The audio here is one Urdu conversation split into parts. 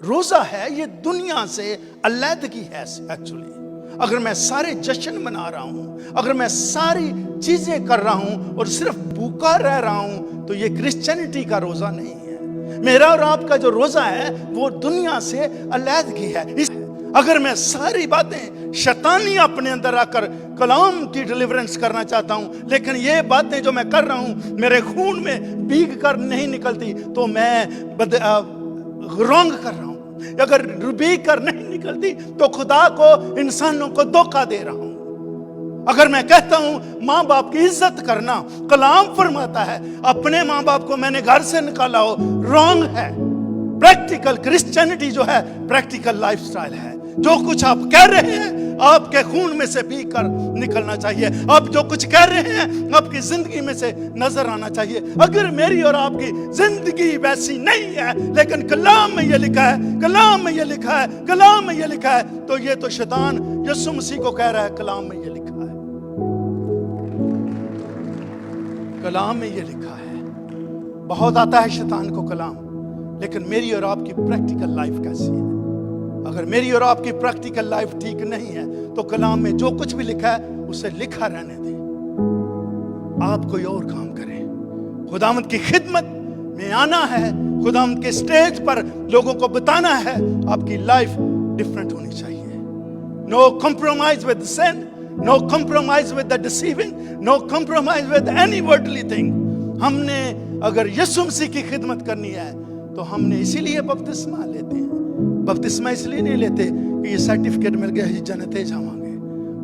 روزہ ہے یہ دنیا سے علیحدگی ہے ایکچولی. اگر میں سارے جشن منا رہا ہوں، اگر میں ساری چیزیں کر رہا ہوں اور صرف بھوکا رہ رہا ہوں، تو یہ کرسچینٹی کا روزہ نہیں ہے. میرا اور آپ کا جو روزہ ہے وہ دنیا سے علیحدگی ہے. اگر میں ساری باتیں شیطانی اپنے اندر آ کر کلام کی ڈیلیورنس کرنا چاہتا ہوں، لیکن یہ باتیں جو میں کر رہا ہوں میرے خون میں بھیگ کر نہیں نکلتی، تو میں رونگ کر رہا ہوں. اگر بھیگ کر نہیں نکلتی تو خدا کو، انسانوں کو دھوکہ دے رہا ہوں. اگر میں کہتا ہوں ماں باپ کی عزت کرنا، کلام فرماتا ہے اپنے ماں باپ کو میں نے گھر سے نکالا ہو، رونگ ہے. پریکٹیکل کرسچینٹی جو ہے پریکٹیکل لائف سٹائل ہے. جو کچھ آپ کہہ رہے ہیں آپ کے خون میں سے پی کر نکلنا چاہیے. آپ جو کچھ کہہ رہے ہیں آپ کی زندگی میں سے نظر آنا چاہیے. اگر میری اور آپ کی زندگی ویسی نہیں ہے لیکن کلام میں یہ لکھا ہے، کلام میں یہ لکھا ہے، کلام میں یہ لکھا ہے، تو یہ تو شیطان یسوع مسیح کو کہہ رہا ہے کلام میں یہ لکھا ہے، کلام میں یہ لکھا ہے. بہت آتا ہے شیطان کو کلام، لیکن میری اور آپ کی پریکٹیکل لائف کیسی ہے؟ اگر میری اور آپ کی پریکٹیکل لائف ٹھیک نہیں ہے تو کلام میں جو کچھ بھی لکھا ہے اسے لکھا رہنے دیں. آپ کوئی اور کام کریں. خداوند کی خدمت میں آنا ہے، خداوند کے سٹیج پر لوگوں کو بتانا ہے. آپ کی لائف ڈیفرنٹ ہونی چاہیے. No compromise with sin, no compromise with the deceiving, no compromise with any worldly thing. ہم نے اگر یسوع مسیح کی خدمت کرنی ہے تو ہم نے اسی لیے بپتسمہ لیتے ہیں. بپتسمہ اس لیے نہیں لیتے کہ یہ سرٹیفکیٹ مل گیا جنتے جاؤں گے.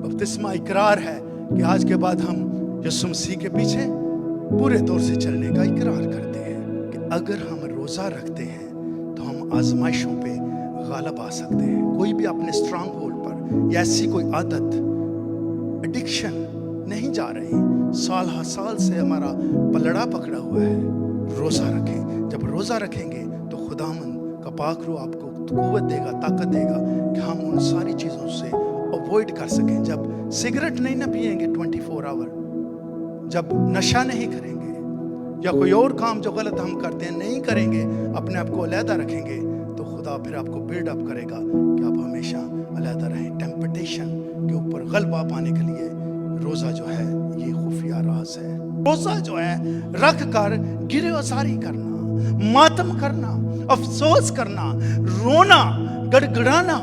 بپتسمہ اقرار ہے کہ آج کے بعد ہم یسوع مسیح کے پیچھے پورے طور سے چلنے کا اقرار کرتے ہیں کہ اگر ہم روزہ رکھتے ہیں تو ہم آزمائشوں پہ غالب آ سکتے ہیں. کوئی بھی اپنے اسٹرانگ ہولڈ پر یا ایسی کوئی عادت، ایڈکشن نہیں جا رہی. سال ہر سال سے ہمارا پلڑا پکڑا ہوا ہے. روزہ رکھیں. جب روزہ رکھیں گے تو خداوند کا پاک روح آپ کو قوت دے گا، طاقت دے گا کہ ہم ان ساری چیزوں سے اوائڈ کر سکیں. جب سگریٹ نہیں نہ پئیں گے 24 آور، جب نشہ نہیں کریں گے، یا کوئی اور کام جو غلط ہم کرتے ہیں نہیں کریں گے، اپنے آپ کو علیحدہ رکھیں گے، تو خدا پھر آپ کو بلڈ اپ کرے گا کہ آپ ہمیشہ علیحدہ رہیں. ٹیمپٹیشن کے اوپر غلبہ پانے کے لیے روزہ جو ہے یہ خفیہ راز ہے. روزہ جو ہے رکھ کر گرے آزاری کرنا، ماتم کرنا، افسوس کرنا، رونا، گڑگڑانا،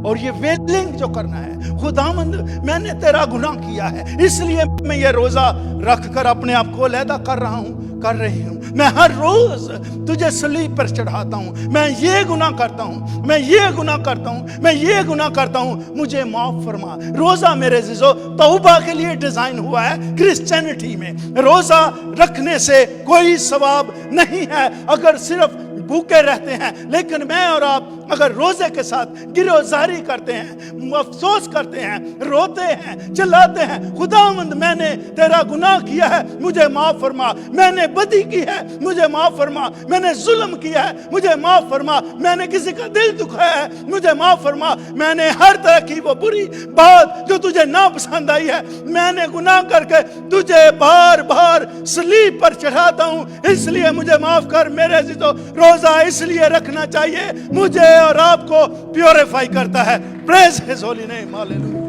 اور یہ ویلنگ جو کرنا ہے، خداوند میں نے تیرا گناہ کیا ہے اس لیے میں یہ روزہ رکھ کر اپنے آپ کو علیحدہ کر رہا ہوں، کر رہی ہوں. میں ہر روز تجھے صلیب پر چڑھاتا ہوں. میں یہ گناہ کرتا ہوں، میں یہ گناہ کرتا ہوں، میں یہ گناہ کرتا ہوں، مجھے معاف فرما. روزہ میرے عزیزو توبہ کے لیے ڈیزائن ہوا ہے. کرسچینٹی میں روزہ رکھنے سے کوئی ثواب نہیں ہے اگر صرف بھوکے رہتے ہیں. لیکن میں اور آپ اگر روزے کے ساتھ گریزاری کرتے ہیں، افسوس کرتے ہیں، روتے ہیں، چلاتے ہیں، خداوند میں نے تیرا گناہ کیا ہے مجھے معاف فرما، میں نے بدی کی ہے مجھے معاف فرما، میں نے ظلم کیا ہے مجھے معاف فرما، میں نے کسی کا دل دکھایا ہے مجھے معاف فرما، میں نے ہر طرح کی وہ بری بات جو تجھے ناپسند آئی ہے میں نے گناہ کر کے تجھے بار بار صلیب پر چڑھاتا ہوں، اس لیے مجھے معاف کر. میرے عزیزو روزہ اس لیے رکھنا چاہیے، مجھے اور آپ کو پیوریفائی کرتا ہے. پریز ہز ہولی نیم. ہاللیلویا.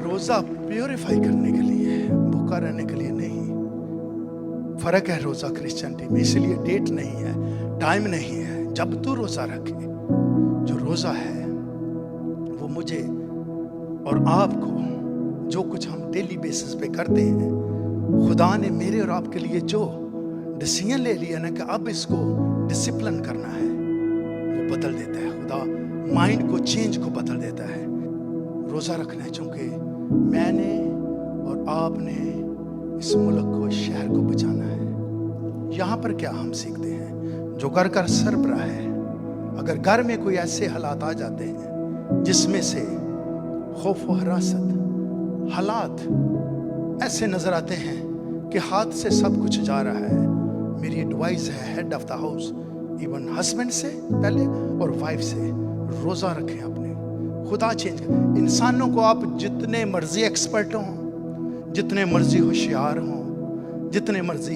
روزہ پیوریفائی کرنے کے لیے، بھوکا رہنے کے لیے نہیں. فرق ہے روزہ کرسچینٹی میں. اس لیے ڈیٹ نہیں ہے، ٹائم نہیں ہے. جب تو روزہ رکھے، جو روزہ ہے وہ مجھے اور آپ کو جو کچھ ہم ڈیلی بیسس پہ کرتے ہیں، خدا نے میرے اور آپ کے لیے جو ڈیسیژن لے لیا نا کہ اب اس کو ڈسپلن کرنا ہے، وہ بدل دیتا ہے. خدا مائنڈ کو، چینج کو بدل دیتا ہے. روزہ رکھنا ہے چونکہ میں نے اور آپ نے اس ملک کو، اس شہر کو بچانا ہے. یہاں پر کیا ہم سیکھتے ہیں؟ جو گھر کا سربراہ ہے، اگر گھر میں کوئی ایسے حالات آ جاتے ہیں جس میں سے خوف و حراست، حالات ایسے نظر آتے ہیں کہ ہاتھ سے سب کچھ جا رہا ہے، میری ایڈوائز ہے head of the house, even husband سے پہلے اور وائف سے، روزہ رکھیں اپنے. خدا چینج. انسانوں کو آپ جتنے مرضی ایکسپرٹ ہوں، جتنے مرضی ہوشیار ہوں، جتنے مرضی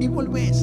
evil ways,